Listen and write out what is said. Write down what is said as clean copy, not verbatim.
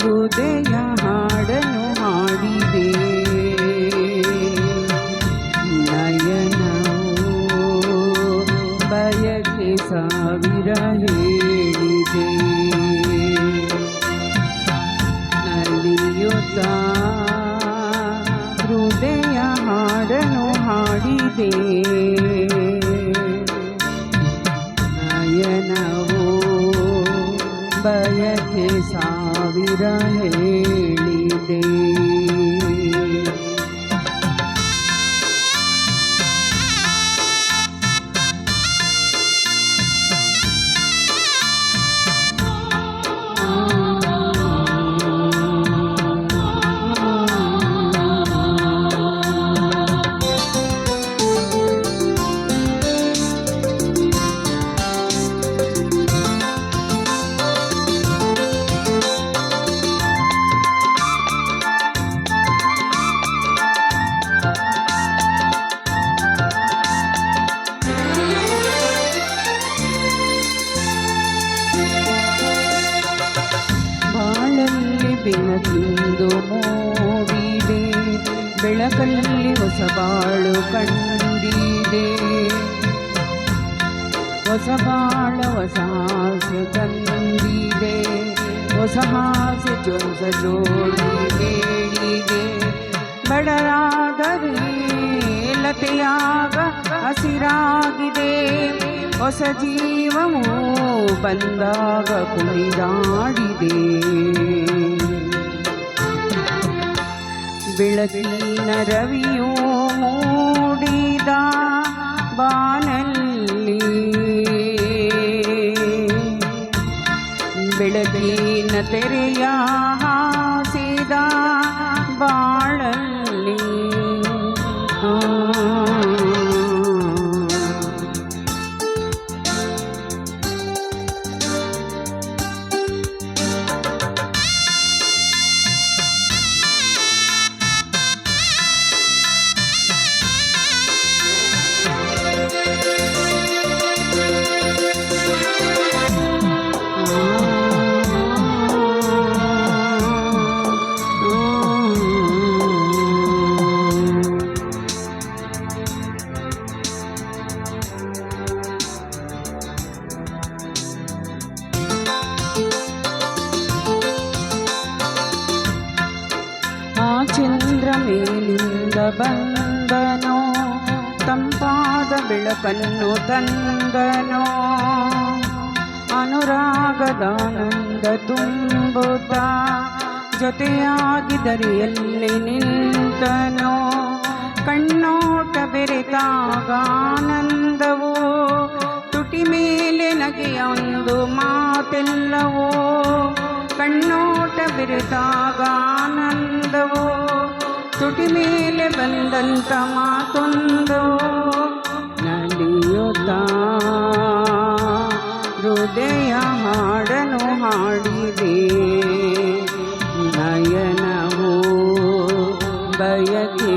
ಹೃದಯ ಹಾಡನು ಹಾಡಿದೆ. ನಯನವು ಬಯಕೆ ಸಾವಿರ ಹೇಳಿದೆ. ನಲಿಯುತ್ತ ಹೃದಯ ಹಾಡನು ಹಾಡಿದೆ. ನಯನವು ಬಯಕೆ ಸಾವಿರ ಹೇಳಿದೆ. ಬೆಳಕಿಂದು ಮೂಡಿದೆ, ಬೆಳಕಲ್ಲಿ ಹೊಸ ಬಾಳು ಕಂಡಿದೆ. ಹೊಸ ಬಾಳ ಹೊಸ ಹಾಸ್ಯ ತಂದಿದೆ, ಹೊಸ ಹಾಸ್ಯ ಹೊಸ ಜೋಡಿ ಹೇಳಿದೆ. ಬಡರಾದರೆ ಲತೆಯಾಗ ಹಸಿರಾಗಿದೆ, ಹೊಸ ಜೀವವು ಬಂದಾಗ ಕುಣಿದಾಡಿದೆ. ಬೆಳಕಿನ ರವಿಯು ಮೂಡಿದ ಬಾನಲ್ಲಿ, ಬೆಳಕಿನ ತೆರೆಯ ಹಾಸಿದ ಬಾಳಲ್ಲಿ. ಚಂದ್ರ ಮೇಲಿಂದ ಬಂದನೋ, ತಂಪಾದ ಬೆಳಕನ್ನು ತಂದನೋ, ಅನುರಾಗದಾನಂದ ತುಂಬುತ್ತ ಜೊತೆಯಾಗಿ ದರಿಯಲ್ಲಿ ನಿಂತನೋ. ಕಣ್ಣೋಟ ಬೆರೆತಾಗ ಆನಂದವೋ, ತುಟಿ ಮೇಲೆ ನಗೆಯೊಂದು ಮಾತೆಲ್ಲವೋ. ಕಣ್ಣೋಟ ಬೆರೆತಾಗ ಆನಂದವೋ, ತುಟಿ ಮೇಲೆ ಬಂದಂತ ಮಾತೊಂದು. ನಲಿಯುತ್ತ ಹೃದಯ ಹಾಡನು ಹಾಡಿದೆ. ನಯನವು ಬಯಕೆ